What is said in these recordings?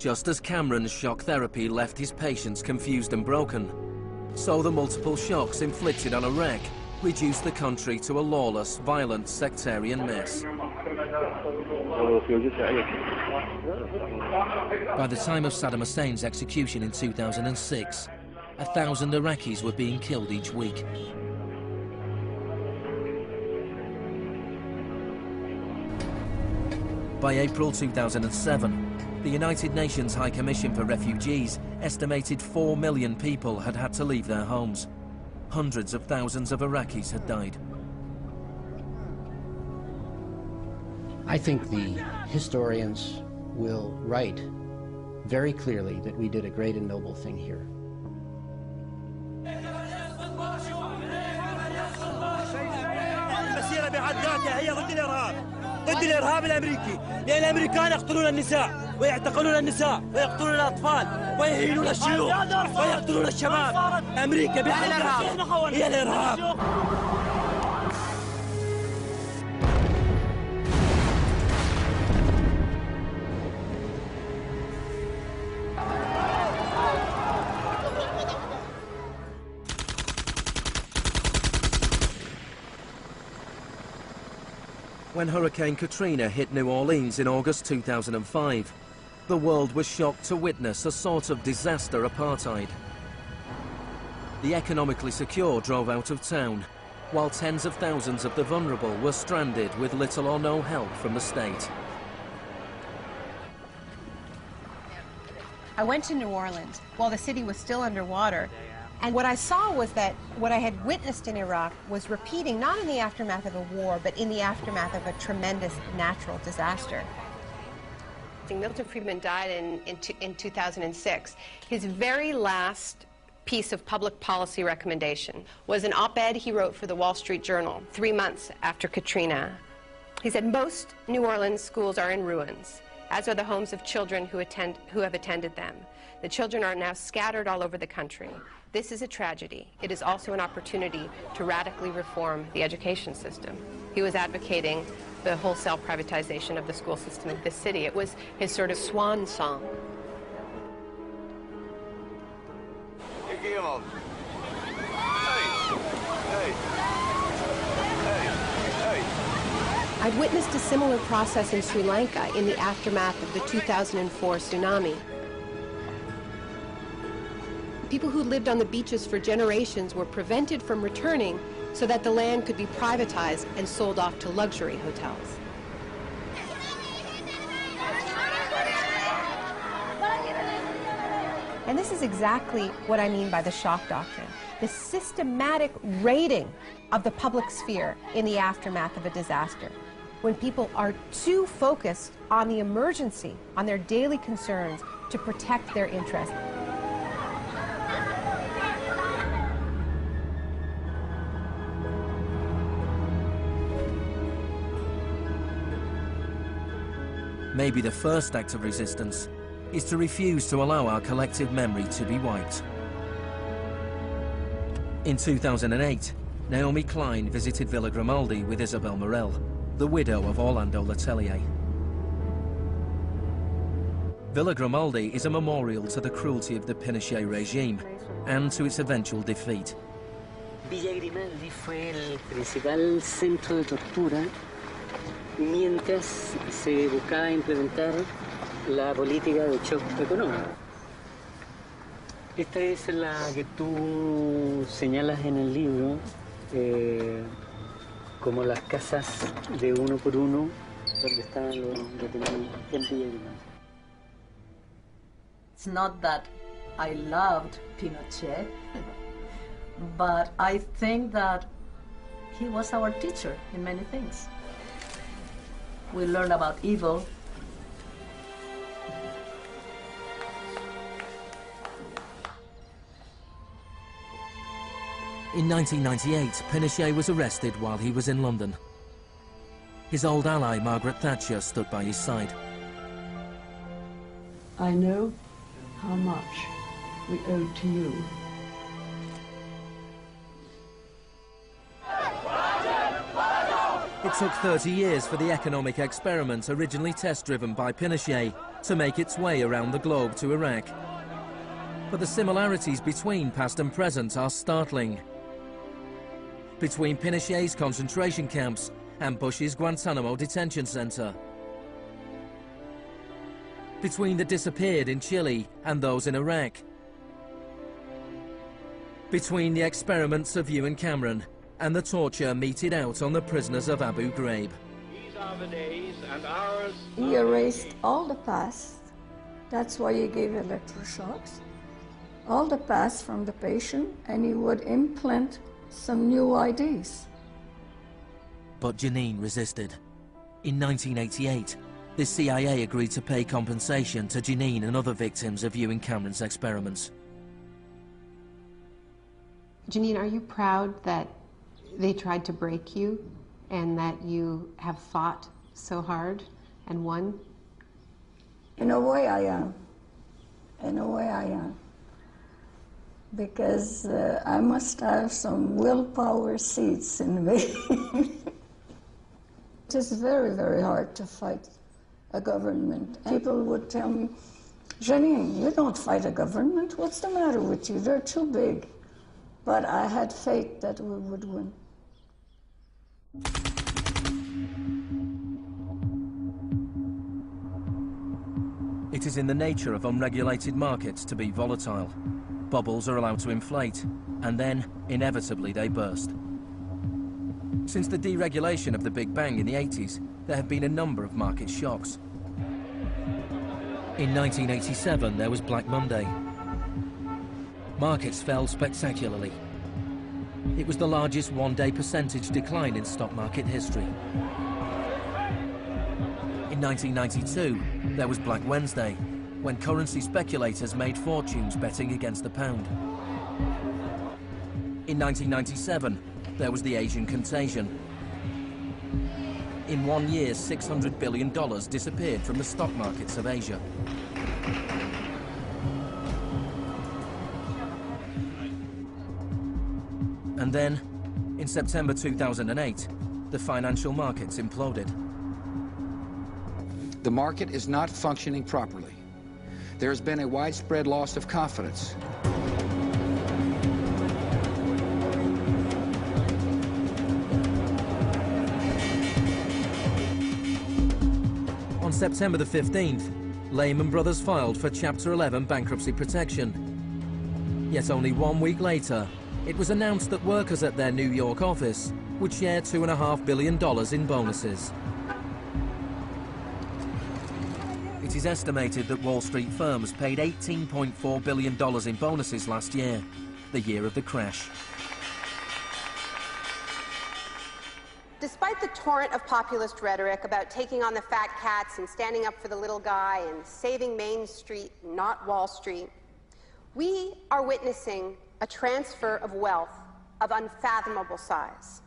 just as Cameron's shock therapy left his patients confused and broken. So the multiple shocks inflicted on Iraq reduced the country to a lawless, violent, sectarian mess. By the time of Saddam Hussein's execution in 2006, 1,000 Iraqis were being killed each week. By April 2007, the United Nations High Commission for Refugees estimated 4 million people had had to leave their homes. Hundreds of thousands of Iraqis had died. I think the historians will write very clearly that we did a great and noble thing here. ضد الإرهاب الأمريكي، لأن الأمريكان يقتلون النساء ويعتقلون النساء ويقتلون الأطفال ويهينون الشيوخ ويقتلون الشباب. أمريكا بحقها هي الإرهاب. When Hurricane Katrina hit New Orleans in August 2005, the world was shocked to witness a sort of disaster apartheid. The economically secure drove out of town, while tens of thousands of the vulnerable were stranded with little or no help from the state. I went to New Orleans while the city was still underwater. And what I saw was that what I had witnessed in Iraq was repeating, not in the aftermath of a war, but in the aftermath of a tremendous natural disaster. Milton Friedman died in 2006. His very last piece of public policy recommendation was an op-ed he wrote for the Wall Street Journal 3 months after Katrina. He said, most New Orleans schools are in ruins, as are the homes of children who have attended them. The children are now scattered all over the country. This is a tragedy. It is also an opportunity to radically reform the education system. He was advocating the wholesale privatization of the school system of this city. It was his sort of swan song. I've witnessed a similar process in Sri Lanka in the aftermath of the 2004 tsunami. People who lived on the beaches for generations were prevented from returning so that the land could be privatized and sold off to luxury hotels. And this is exactly what I mean by the shock doctrine, the systematic raiding of the public sphere in the aftermath of a disaster, when people are too focused on the emergency, on their daily concerns, to protect their interests. Maybe the first act of resistance is to refuse to allow our collective memory to be wiped. In 2008, Naomi Klein visited Villa Grimaldi with Isabel Morel, the widow of Orlando Letelier. Villa Grimaldi is a memorial to the cruelty of the Pinochet regime and to its eventual defeat. Villa Grimaldi fue el principal centro de tortura mientras se buscaba implementar la política de shock económico. Esta es la que tú señalas en el libro como las casas de uno por uno donde estaban los detenidos en Villa Grimaldi. It's not that I loved Pinochet, but I think that he was our teacher in many things. We learned about evil. In 1998, Pinochet was arrested while he was in London. His old ally, Margaret Thatcher, stood by his side. I know how much we owe to you. It took 30 years for the economic experiment originally test-driven by Pinochet to make its way around the globe to Iraq. But the similarities between past and present are startling. Between Pinochet's concentration camps and Bush's Guantanamo detention center. Between the disappeared in Chile and those in Iraq. Between the experiments of Ewan Cameron and the torture meted out on the prisoners of Abu Ghraib. These are the days and hours. He erased all the past. That's why he gave electroshocks. All the past from the patient, and he would implant some new ideas. But Janine resisted. In 1988, the CIA agreed to pay compensation to Janine and other victims of Ewan Cameron's experiments. Janine, are you proud that they tried to break you and that you have fought so hard and won? In a way I am. In a way I am. Because I must have some willpower seeds in me. It is very, very hard to fight a government. People would tell me, Janine, you don't fight a government. What's the matter with you? They're too big. But I had faith that we would win. It is in the nature of unregulated markets to be volatile. Bubbles are allowed to inflate, and then, inevitably, they burst. Since the deregulation of the Big Bang in the 80s, there have been a number of market shocks. In 1987, there was Black Monday. Markets fell spectacularly. It was the largest one-day percentage decline in stock market history. In 1992, there was Black Wednesday, when currency speculators made fortunes betting against the pound. In 1997, there was the Asian contagion. In 1 year, $600 billion disappeared from the stock markets of Asia. And then, in September 2008, the financial markets imploded. The market is not functioning properly. There has been a widespread loss of confidence. On September the 15th, Lehman Brothers filed for Chapter 11 bankruptcy protection. Yet only 1 week later, it was announced that workers at their New York office would share $2.5 billion in bonuses. It is estimated that Wall Street firms paid $18.4 billion in bonuses last year, the year of the crash. Despite the torrent of populist rhetoric about taking on the fat cats and standing up for the little guy and saving Main Street, not Wall Street, we are witnessing a transfer of wealth of unfathomable size.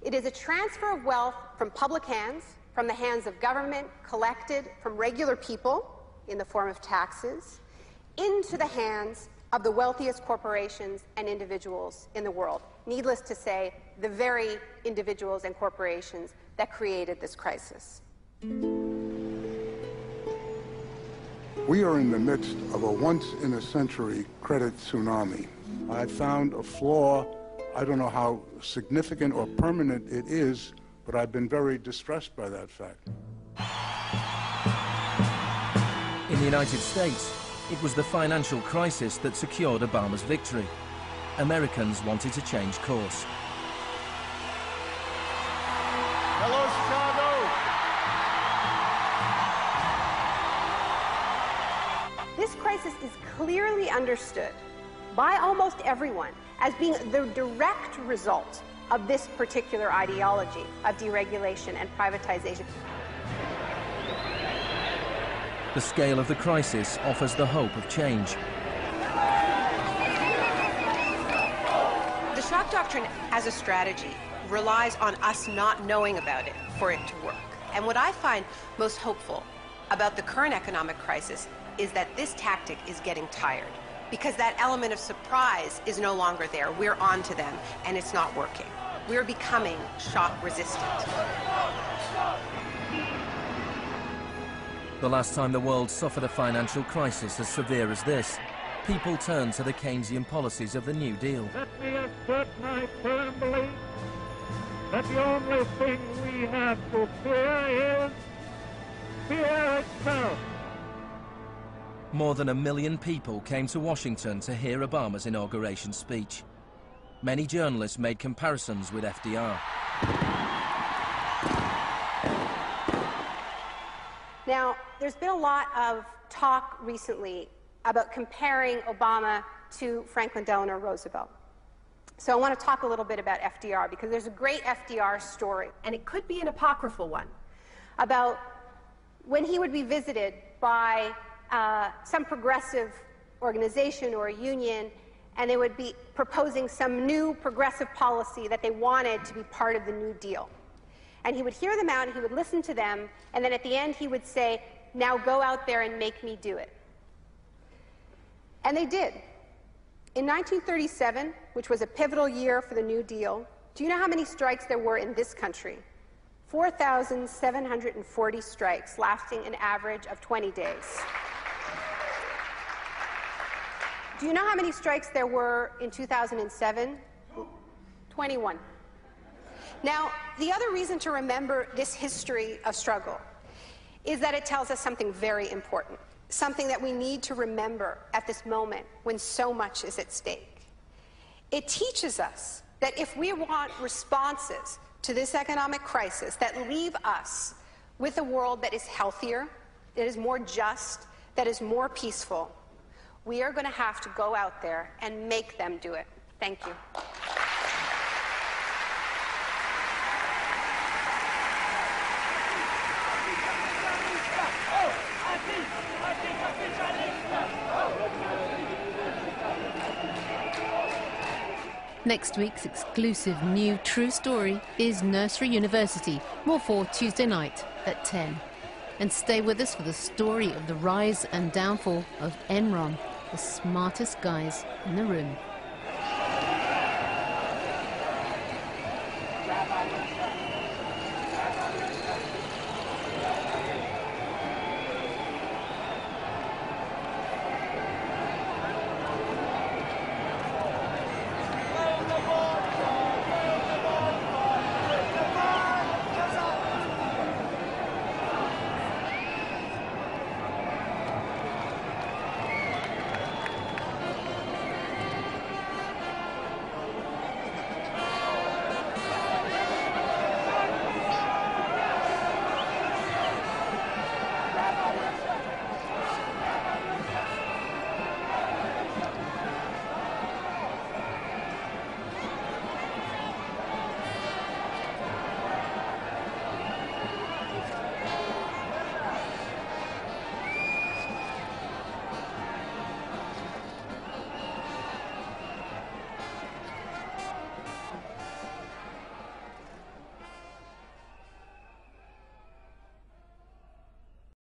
It is a transfer of wealth from public hands, from the hands of government, collected from regular people in the form of taxes, into the hands of the wealthiest corporations and individuals in the world. Needless to say, the very individuals and corporations that created this crisis. We are in the midst of a once-in-a-century credit tsunami. I found a flaw. I don't know how significant or permanent it is, but I've been very distressed by that fact. In the United States, it was the financial crisis that secured Obama's victory. Americans wanted to change course. Hello, Chicago! This crisis is clearly understood by almost everyone as being the direct result of this particular ideology of deregulation and privatization. The scale of the crisis offers the hope of change. The shock doctrine as a strategy relies on us not knowing about it for it to work. And what I find most hopeful about the current economic crisis is that this tactic is getting tired, because that element of surprise is no longer there. We're on to them, and it's not working. We're becoming shock resistant. The last time the world suffered a financial crisis as severe as this, people turned to the Keynesian policies of the New Deal. Let me assert my firm belief that the only thing we have to fear is fear itself. More than 1 million people came to Washington to hear Obama's inauguration speech. Many journalists made comparisons with FDR. Now, there's been a lot of talk recently about comparing Obama to Franklin Delano Roosevelt. So I want to talk a little bit about FDR, because there's a great FDR story, and it could be an apocryphal one, about when he would be visited by some progressive organization or a union, and they would be proposing some new progressive policy that they wanted to be part of the New Deal. And he would hear them out, and he would listen to them, and then at the end he would say, "Now go out there and make me do it." And they did. In 1937, which was a pivotal year for the New Deal, do you know how many strikes there were in this country? 4,740 strikes, lasting an average of 20 days. Do you know how many strikes there were in 2007? 21. Now, the other reason to remember this history of struggle is that it tells us something very important, something that we need to remember at this moment when so much is at stake. It teaches us that if we want responses to this economic crisis that leave us with a world that is healthier, that is more just, that is more peaceful, we are going to have to go out there and make them do it. Thank you. Next week's exclusive new true story is Nursery University, more for Tuesday night at 10. And stay with us for the story of the rise and downfall of Enron, the smartest guys in the room.